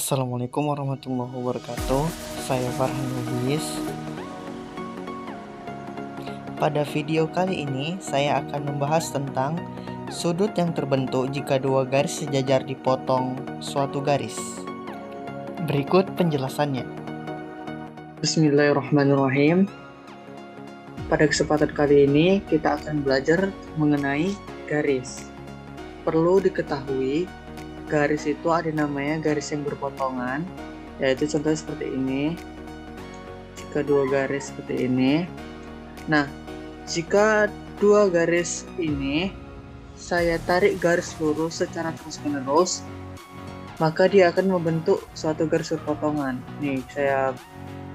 Assalamualaikum warahmatullahi wabarakatuh. Saya Farhan Lubis. Pada video kali ini saya akan membahas tentang sudut yang terbentuk jika dua garis sejajar dipotong suatu garis. Berikut penjelasannya. Bismillahirrahmanirrahim. Pada kesempatan kali ini kita akan belajar mengenai garis. Perlu diketahui, garis itu ada namanya garis yang berpotongan, yaitu contohnya seperti ini. Jika dua garis seperti ini, nah jika dua garis ini saya tarik garis lurus secara terus-menerus, maka dia akan membentuk suatu garis berpotongan. Nih saya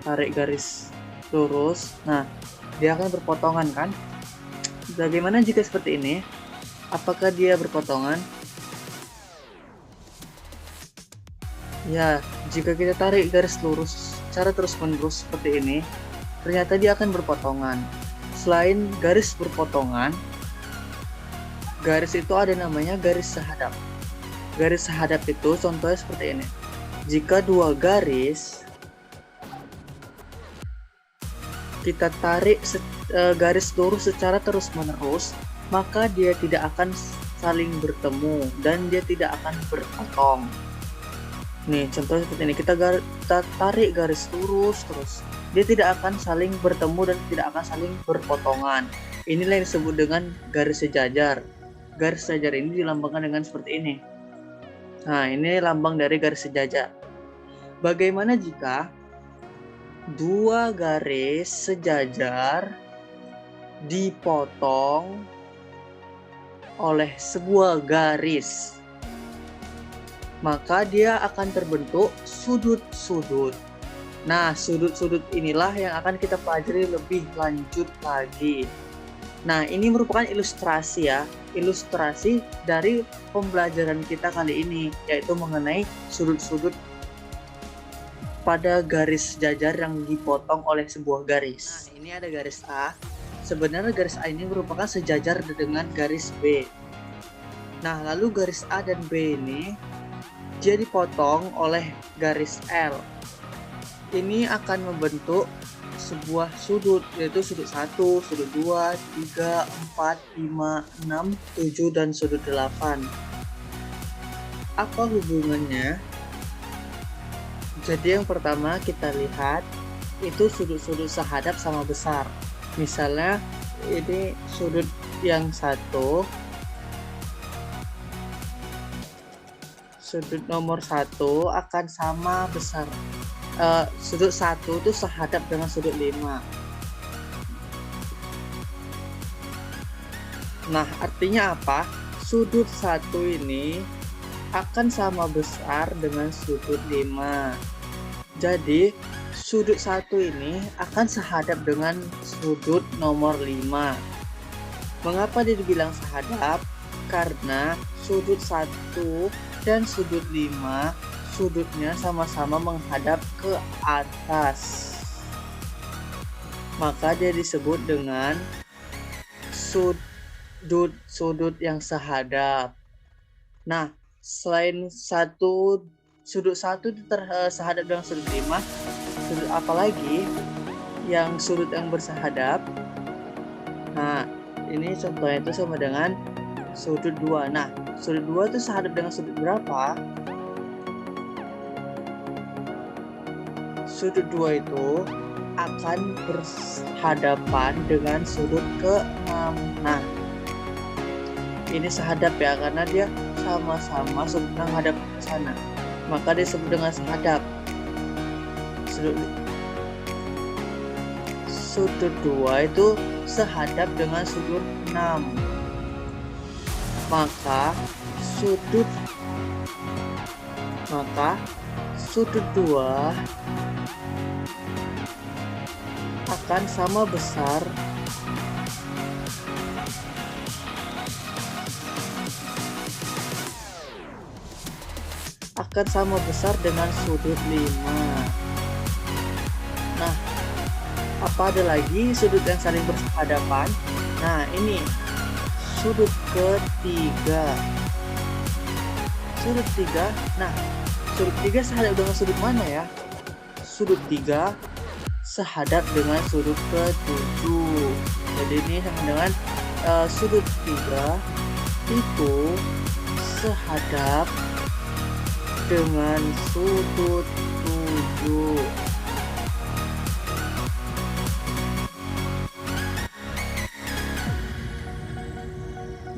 tarik garis lurus, nah dia akan berpotongan kan. Bagaimana jika seperti ini? Apakah dia berpotongan? Ya, jika kita tarik garis lurus secara terus-menerus seperti ini, ternyata dia akan berpotongan. Selain garis berpotongan, garis itu ada namanya garis sehadap. Garis sehadap itu contohnya seperti ini. Jika dua garis kita tarik garis lurus secara terus-menerus, maka dia tidak akan saling bertemu dan dia tidak akan berpotong. Nih contohnya seperti ini, kita tarik garis lurus terus, dia tidak akan saling bertemu dan tidak akan saling berpotongan. Inilah yang disebut dengan garis sejajar. Garis sejajar ini dilambangkan dengan seperti ini. Nah, ini lambang dari garis sejajar. Bagaimana jika dua garis sejajar dipotong oleh sebuah garis? Maka dia akan terbentuk sudut-sudut. Nah, sudut-sudut inilah yang akan kita pelajari lebih lanjut lagi. Nah, ini merupakan ilustrasi ya, ilustrasi dari pembelajaran kita kali ini, yaitu mengenai sudut-sudut pada garis sejajar yang dipotong oleh sebuah garis. Nah, ini ada garis A. Sebenarnya garis A ini merupakan sejajar dengan garis B. Nah, lalu garis A dan B ini dia dipotong oleh garis L. Ini akan membentuk sebuah sudut, yaitu sudut 1, sudut 2, 3, 4, 5, 6, 7, dan sudut 8. Apa hubungannya? Jadi yang pertama kita lihat itu sudut-sudut sehadap sama besar. Misalnya ini sudut yang satu, sudut nomor 1 akan sama besar. Sudut 1 itu sehadap dengan sudut 5. Nah, artinya apa? Sudut 1 ini akan sama besar dengan sudut 5. Jadi, sudut 1 ini akan sehadap dengan sudut nomor 5. Mengapa dia dibilang sehadap? Karena sudut 1 dan sudut 5 sudutnya sama-sama menghadap ke atas, maka dia disebut dengan sudut yang sehadap. Nah, selain sudut 1 sehadap dengan sudut 5, sudut apa lagi yang sudut yang bersahadap? Nah, ini contohnya itu sama dengan sudut 2. Nah, sudut 2 itu sehadap dengan sudut berapa? Sudut 2 itu akan berhadapan dengan sudut ke-6. Nah, ini sehadap ya, karena dia sama-sama sudut menghadap ke sana. Maka disebut dengan sehadap. Sudut 2 itu sehadap dengan sudut 6. Maka sudut 2 akan sama besar dengan sudut 5. Nah, apa ada lagi sudut yang saling berhadapan? Nah, ini sudut ketiga. Nah, Sudut 3 sehadap dengan sudut mana ya? Sudut 3 sehadap dengan sudut ke-7. Jadi ini sama dengan sudut 3 itu sehadap dengan sudut 7.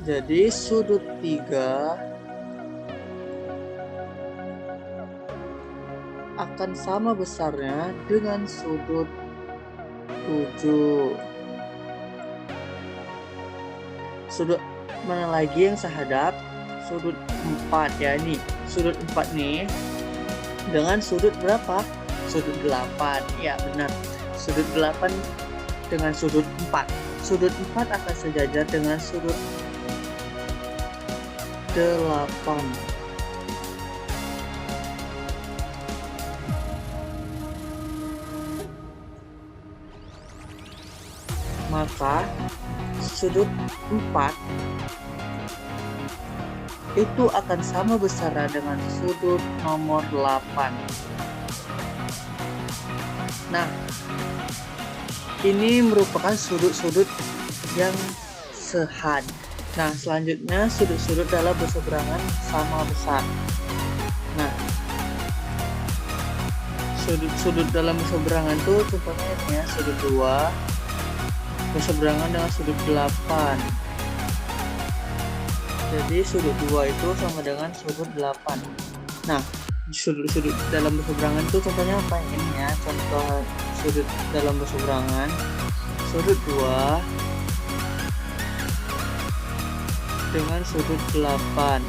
Jadi sudut 3 akan sama besarnya dengan sudut 7. Sudut mana lagi yang sehadap? Sudut 4 ya, nih sudut 4 nih dengan sudut berapa? Sudut 8. Ya benar, sudut 8 dengan sudut 4. Sudut 4 akan sejajar dengan sudut 8. Maka sudut 4 itu akan sama besarnya dengan sudut nomor 8. Nah, ini merupakan sudut-sudut yang sehad. Nah, selanjutnya sudut-sudut dalam berseberangan sama besar. Nah, sudut-sudut dalam berseberangan tuh contohnya ini ya, sudut 2 berseberangan dengan sudut 8. Jadi sudut 2 itu sama dengan sudut 8. Nah, sudut-sudut dalam berseberangan itu contohnya apa ini ya? Contoh sudut dalam berseberangan, sudut 2 dengan sudut 8.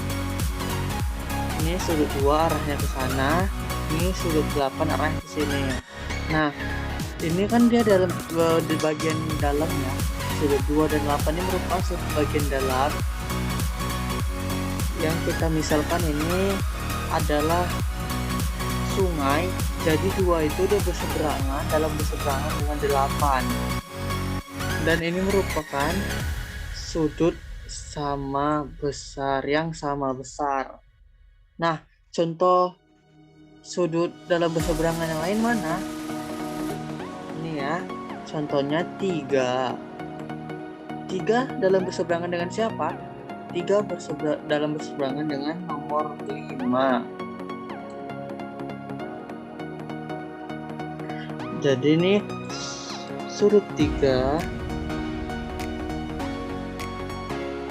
Ini sudut 2 arahnya ke sana, ini sudut 8 arahnya ke sini. Nah, ini kan dia dalam di bagian dalam ya. Sudut 2 dan 8 ini merupakan sudut bagian dalam yang kita misalkan ini adalah sungai. Jadi 2 itu dia berseberangan dalam berseberangan dengan 8. Dan ini merupakan sudut sama besar yang sama besar. Nah, contoh sudut dalam berseberangan yang lain mana? Ini ya, contohnya 3. 3 dalam berseberangan dengan siapa? 3 dalam berseberangan dengan nomor 5. Jadi ini sudut 3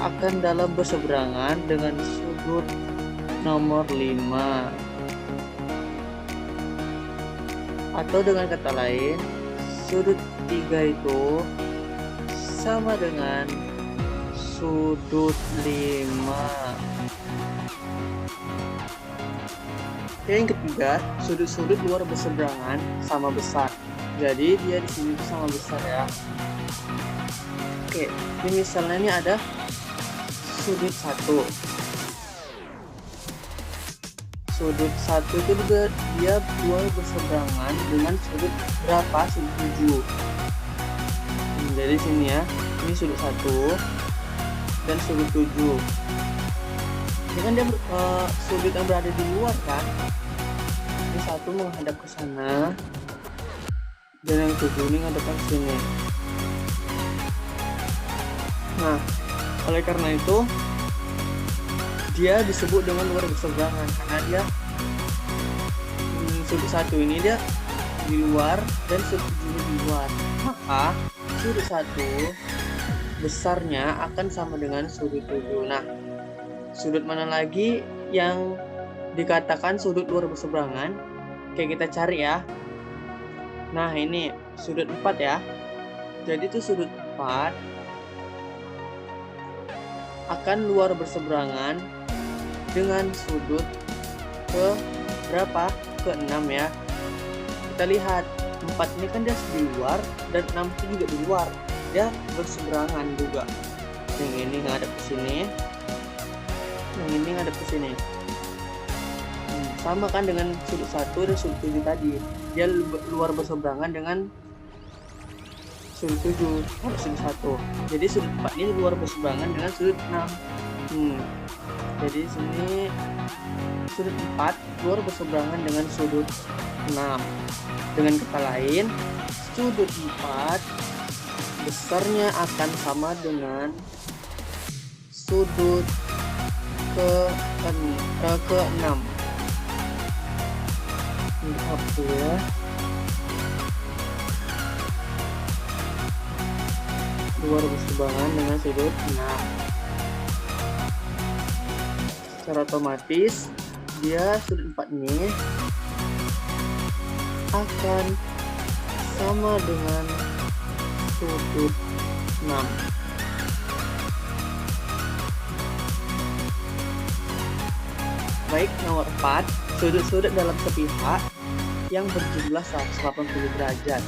akan dalam berseberangan dengan sudut nomor 5. Atau dengan kata lain, sudut 3 itu sama dengan sudut 5. Yang ketiga, sudut-sudut luar berseberangan sama besar. Jadi dia di sini sama besar ya. Oke, ini misalnya ini ada sudut 1. Sudut 1 itu juga dia luar berseberangan dengan sudut berapa? Sudut 7. Jadi sini ya, ini sudut 1 dan sudut 7. Ini kan dia sudut yang berada di luar kan. Ini 1 menghadap ke sana dan yang 7 ini menghadap ke sini. Nah, oleh karena itu dia disebut dengan luar berseberangan karena dia sudut 1 ini dia di luar dan sudut 7 di luar. Maka sudut 1 besarnya akan sama dengan sudut 7. Nah, sudut mana lagi yang dikatakan sudut luar berseberangan? Oke, kita cari ya. Nah, ini sudut 4 ya. Jadi itu sudut 4 akan luar berseberangan dengan sudut ke berapa? Ke 6 ya. Kita lihat 4 ini kan dia di luar dan 6 itu juga di luar. Dia berseberangan juga. Yang ini ngadep ke sini. Yang ini ngadep ke sini. Sama kan dengan sudut 1 dan sudut 7 tadi. Dia luar berseberangan dengan sudut 7 kalau sudut 1. Jadi sudut 4 ini luar berseberangan dengan sudut 6. Jadi sini sudut 4 keluar berseberangan dengan sudut 6. Dengan kata lain, sudut 4 besarnya akan sama dengan sudut ke-6. Lihat ya. Keluar berseberangan dengan sudut 6. Secara otomatis dia sudut 4 ini akan sama dengan sudut 6. Baik, nomor 4, sudut-sudut dalam sepihak yang berjumlah 180 derajat.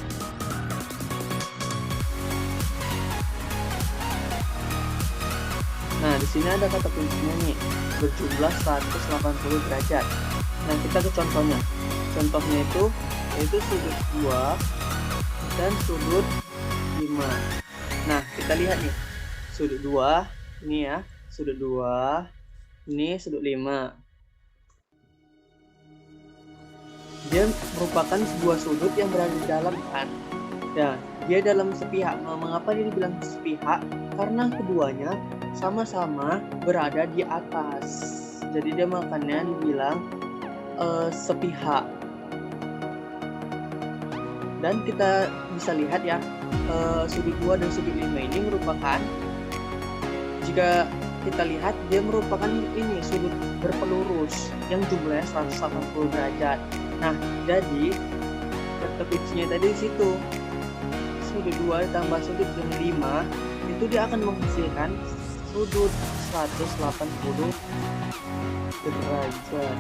Nah, di sini ada kata kuncinya nih, berjumlah 180 derajat. Nah, kita ke contohnya. Contohnya itu yaitu sudut 2 dan sudut 5. Nah, kita lihat nih. Sudut 2 ini ya, sudut 2, ini sudut 5. Dia merupakan sebuah sudut yang berada di dalam kan. Dan dia dalam sepihak. Mengapa dia dibilang sepihak? Karena keduanya sama-sama berada di atas. Jadi dia makanya dibilang sepihak. Dan kita bisa lihat ya, sudut 2 dan sudut 5 ini merupakan, jika kita lihat, dia merupakan ini sudut berpelurus yang jumlahnya 180 derajat. Nah, jadi kata kuncinya tadi di situ. Sudut 2 ditambah sudut dengan 5 itu dia akan menghasilkan sudut 180 derajat.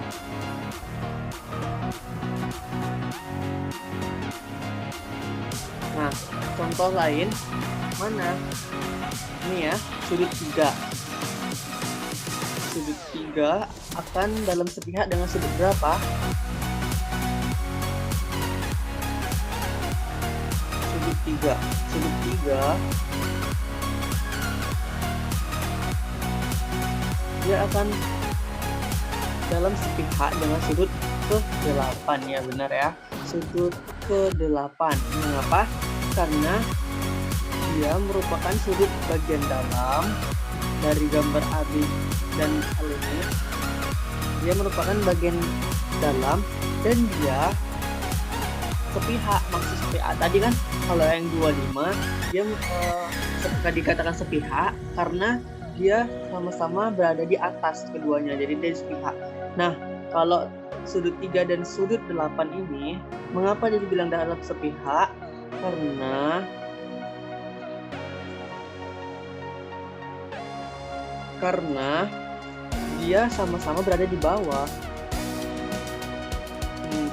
Nah, contoh lain mana? Ini ya, sudut 3. Sudut 3 akan dalam sepihak dengan sudut berapa? Sudut 3. Sudut 3 dia akan dalam sepihak dengan sudut ke-8, ya benar ya, sudut ke-8. Mengapa? Karena dia merupakan sudut bagian dalam dari gambar AB dan L ini. Dia merupakan bagian dalam dan dia sepihak. Maksud sepihak tadi kan, kalau yang 25 dia dikatakan sepihak karena dia sama-sama berada di atas keduanya, jadi dia sepihak. Nah, kalau sudut 3 dan sudut 8 ini, mengapa dia dibilang dalam sepihak? Karena dia sama-sama berada di bawah.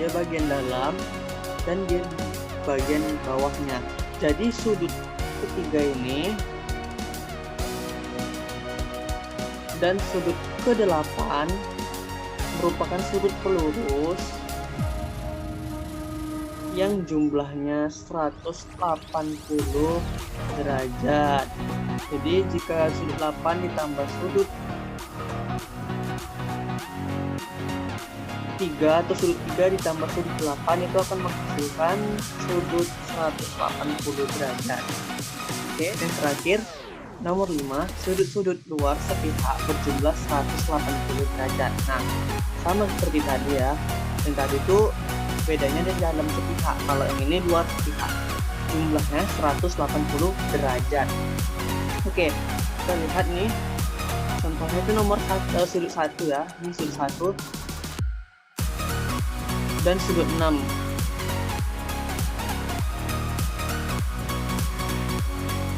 Dia bagian dalam dan dia bagian bawahnya. Jadi sudut ketiga ini dan sudut ke-8 merupakan sudut pelurus yang jumlahnya 180 derajat. Jadi jika sudut 8 ditambah sudut 3 atau sudut 3 ditambah sudut 8 itu akan menghasilkan sudut 180 derajat. Oke, dan terakhir nomor 5, sudut-sudut luar sepihak berjumlah 180 derajat. Nah, sama seperti tadi ya. Yang tadi itu bedanya di dalam sepihak. Kalau yang ini luar sepihak, jumlahnya 180 derajat. Oke, kita lihat nih. Contohnya itu nomor sudut 1 ya. Ini sudut 1 dan sudut 6.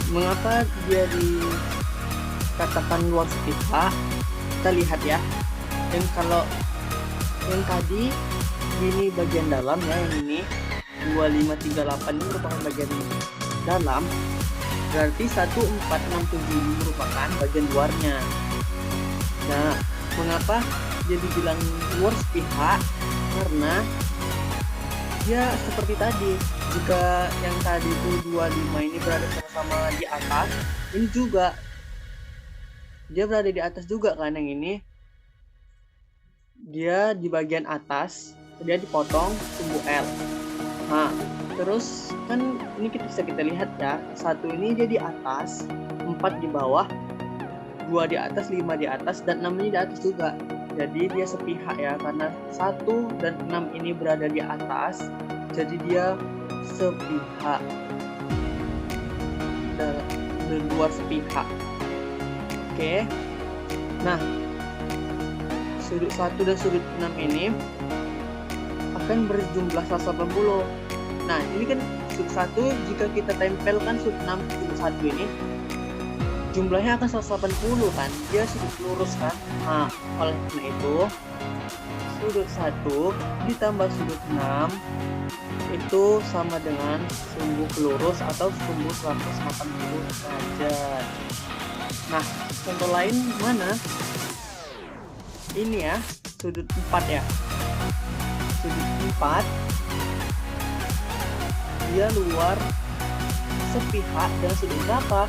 Mengapa dia dikatakan luar sepihak? Kita lihat ya. Dan kalau yang tadi ini bagian dalam ya, yang ini 2538 ini merupakan bagian dalam, berarti 1467 ini merupakan bagian luarnya. Nah, mengapa dia dibilang luar sepihak? Karena dia seperti tadi, jika yang tadi itu 25 ini berada sama-sama di atas, ini juga dia berada di atas juga kan yang ini. Dia di bagian atas, dia dipotong sumbu L. Nah, terus kan ini bisa kita lihat ya, 1 ini dia di atas, 4 di bawah, 2 di atas, 5 di atas, dan 6 ini di atas juga. Jadi dia sepihak ya, karena 1 dan 6 ini berada di atas, jadi dia sepihak. Dari luar sepihak. Oke. Nah, sudut 1 dan sudut 6 ini akan berjumlah 180. Nah, ini kan sudut 1 jika kita tempelkan sudut 6 ke sudut 1 ini, jumlahnya akan 180 kan, dia sudut lurus kan. Nah, oleh karena itu sudut 1 ditambah sudut 6 itu sama dengan sumbu lurus atau sumbu 180 derajat. Nah, contoh lain mana? Ini ya, sudut 4 ya. Sudut 4 dia luar sepihak dengan sudut berapa?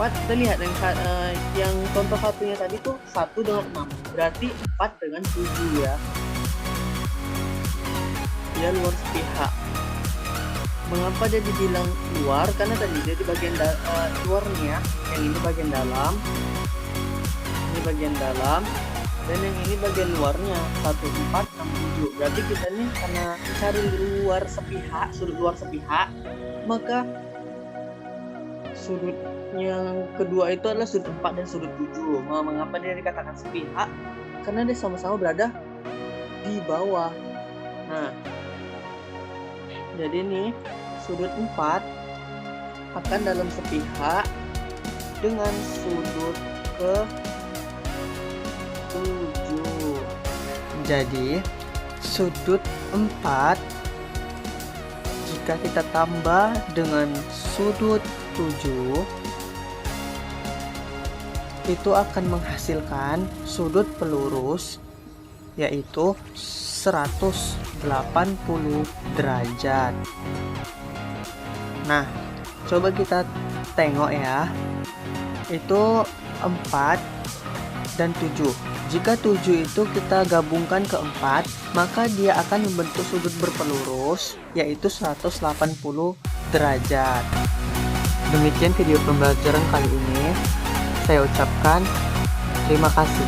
Kita lihat yang contoh satunya tadi tuh 1 dengan 6, berarti 4 dengan 7 ya. Dia luar sepihak. Mengapa dia dibilang luar? Karena tadi dia di bagian luarnya, yang ini bagian dalam, ini bagian dalam, dan yang ini bagian luarnya. 1, 4, 6, 7. Berarti kita nih karena cari luar sepihak, sudut luar sepihak, maka sudut yang kedua itu adalah sudut 4 dan sudut 7. Mengapa dia dikatakan sepihak? Karena dia sama-sama berada di bawah. Nah, jadi nih sudut 4 akan dalam sepihak dengan sudut ke 7. Jadi sudut 4 jika kita tambah dengan sudut 7 itu akan menghasilkan sudut pelurus yaitu 180 derajat. Nah, coba kita tengok ya. Itu 4 dan 7. Jika 7 itu kita gabungkan ke 4, maka dia akan membentuk sudut berpelurus yaitu 180 derajat. Demikian video pembelajaran kali ini. Saya ucapkan terima kasih.